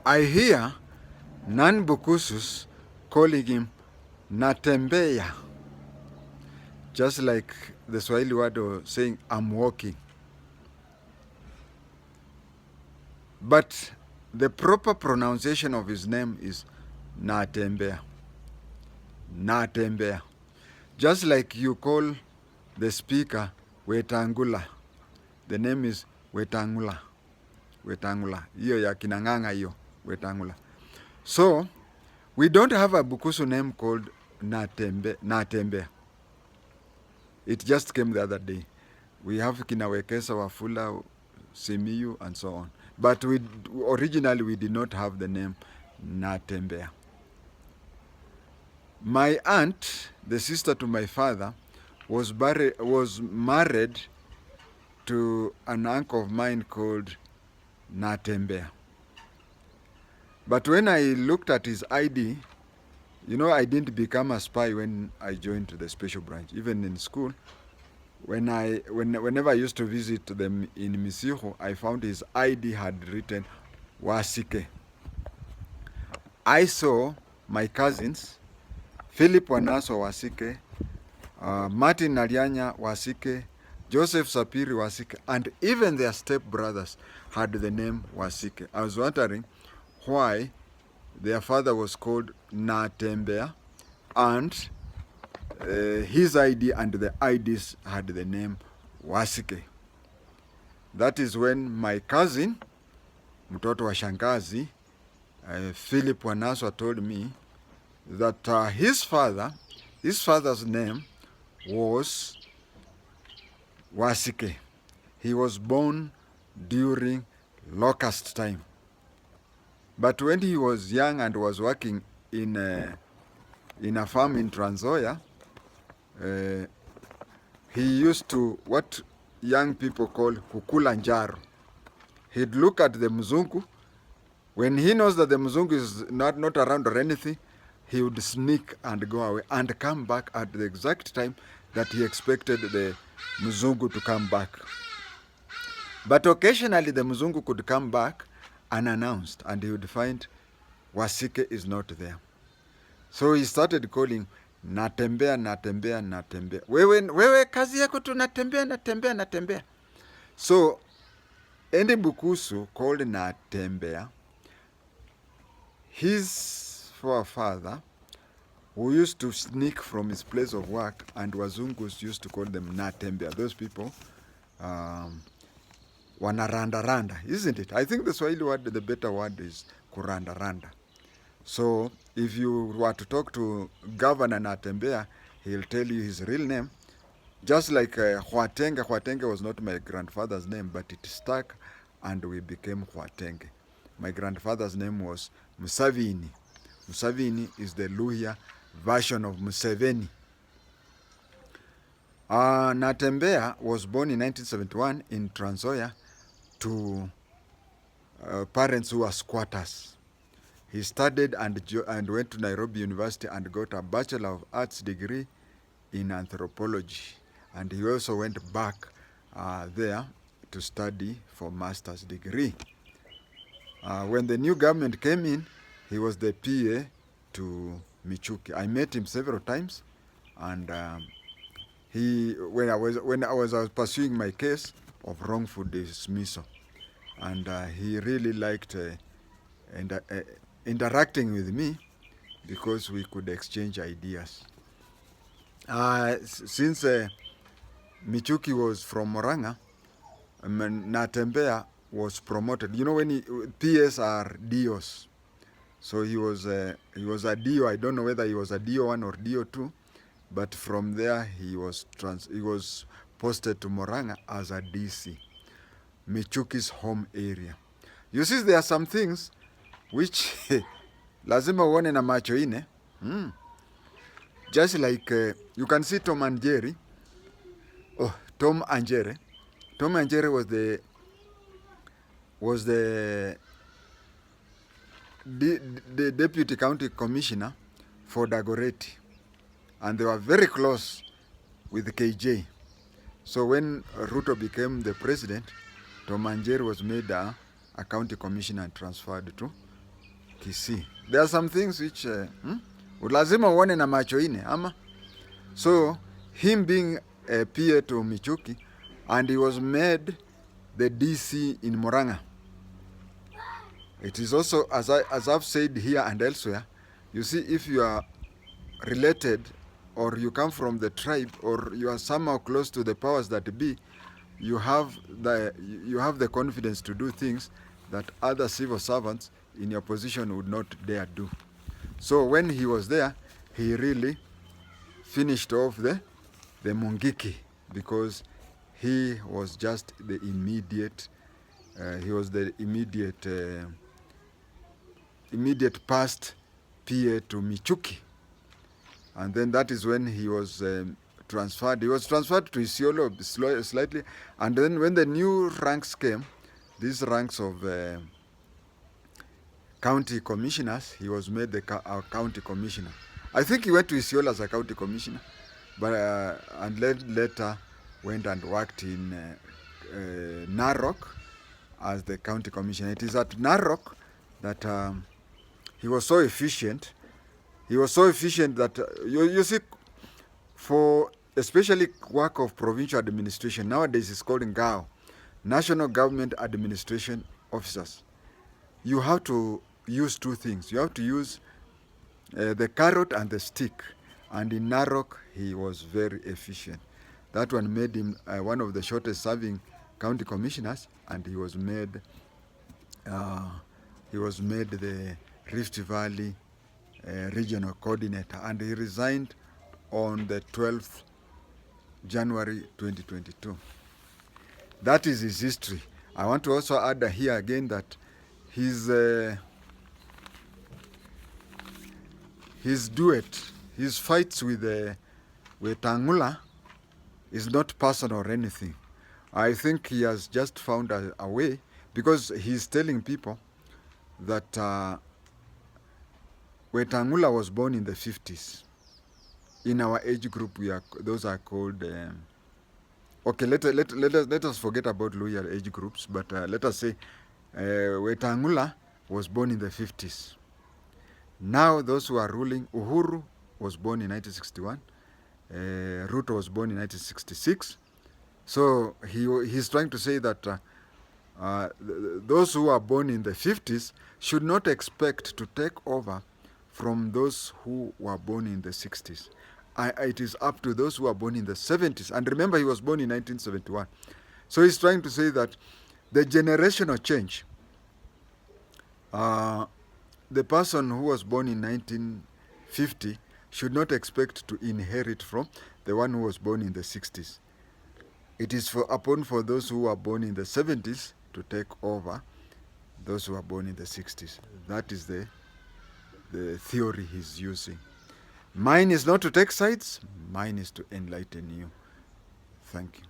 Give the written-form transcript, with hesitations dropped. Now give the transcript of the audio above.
I hear non-Bukusus calling him Natembeya, just like the Swahili word of saying, I'm walking. But the proper pronunciation of his name is Natembeya. Natembeya. Just like you call the speaker Wetangula. The name is Wetangula. Wetangula. Hiyo ya kinanganga hiyo. Wetangula. So, we don't have a Bukusu name called Natembeya. It just came the other day. We have Kinawekesa, Wafula, Simiyu, and so on. But originally we did not have the name Natembeya. My aunt, the sister to my father, was married to an uncle of mine called Natembeya. But when I looked at his ID, you know, I didn't become a spy when I joined the special branch. Even in school, whenever I used to visit them in Misiho, I found his ID had written Wasike. I saw my cousins, Philip Wanaso Wasike, Martin Nalianya Wasike, Joseph Sapiri Wasike, and even their stepbrothers had the name Wasike. I was wondering why their father was called Natembeya and his ID and the IDs had the name Wasike. That is when my cousin, mtoto wa shangazi, Philip Wanaswa, told me that his father's name was Wasike. He was born during locust time. But when he was young and was working in a farm in Trans Nzoia, he used to, what young people call kukula njaro. He'd look at the Mzungu. When he knows that the Mzungu is not around or anything, he would sneak and go away and come back at the exact time that he expected the Mzungu to come back. But occasionally the Mzungu could come back unannounced and he would find Wasike is not there. So he started calling Natembeya, Natembeya, Natembeya. Wewe kazi yako tu Natembeya, Natembeya, Natembeya. So Endi Bukusu called Natembeya his forefather, who used to sneak from his place of work, and Wazungus used to call them Natembeya. Those people wanaranda-randa, isn't it? I think the Swahili word, the better word is kuranda-randa. So if you were to talk to Governor Natembeya, he'll tell you his real name. Just like Huatenge. Huatenge was not my grandfather's name, but it stuck and we became Huatenge. My grandfather's name was Musavini. Musavini is the Luhya version of Museveni. Natembeya was born in 1971 in Trans Nzoia to parents who were squatters. He studied and went to Nairobi University and got a Bachelor of Arts degree in anthropology. And he also went back there to study for master's degree. When the new government came in, he was the PA to Michuki. I met him several times, and when I was pursuing my case of wrongful dismissal, and he really liked interacting with me because we could exchange ideas. Since Michuki was from Moranga, Natembeya was promoted. You know, when PS are DOs, so he was a DO. I don't know whether he was a DO1 or DO2, but from there he was posted to Moranga as a DC, Michuki's home area. You see, there are some things which lazima uone na macho ine. Just like you can see Tom and Jerry. Oh, Tom and Jerry. Tom and Jerry was the deputy county commissioner for Dagoretti, and they were very close with KJ. So when Ruto became the president, Tom and Jerry was made a county commissioner and transferred to Kisii. There are some things which lazima uone na macho ine ama. So him being a PA to Michuki, and he was made the DC in Murang'a. It is also, as I've said here and elsewhere, you see, if you are related or you come from the tribe or you are somehow close to the powers that be, you have the confidence to do things that other civil servants in your position would not dare do. So when he was there, he really finished off the Mungiki, because he was just the immediate immediate past PA to Michuki. And then that is when he was transferred. He was transferred to Isiolo slightly. And then when the new ranks came, these ranks of county commissioners, he was made the county commissioner. I think he went to Isiolo as a county commissioner, but and later went and worked in Narok as the county commissioner. It is at Narok that he was so efficient. He was so efficient that you see, for especially work of provincial administration, nowadays it's called NGAO, National Government Administration Officers. You have to use two things. You have to use the carrot and the stick. And in Narok, he was very efficient. That one made him one of the shortest serving county commissioners, and he was made the Rift Valley regional coordinator, and he resigned on the 12th January 2022. That is his history. I want to also add here again that his duet, his fights with Tangula is not personal or anything. I think he has just found a way, because he's telling people that Wetangula was born in the 50s. In our age group, those are called... okay, let us forget about lower age groups, but let us say Wetangula was born in the 50s. Now those who are ruling, Uhuru was born in 1961, Ruto was born in 1966. So he's trying to say that those who are born in the 50s should not expect to take over from those who were born in the 60s. It is up to those who are born in the 70s. And remember, he was born in 1971. So he's trying to say that the generational change, the person who was born in 1950 should not expect to inherit from the one who was born in the 60s. It is upon those who were born in the 70s to take over those who are born in the 60s. That is the theory he's using. Mine is not to take sides, mine is to enlighten you. Thank you.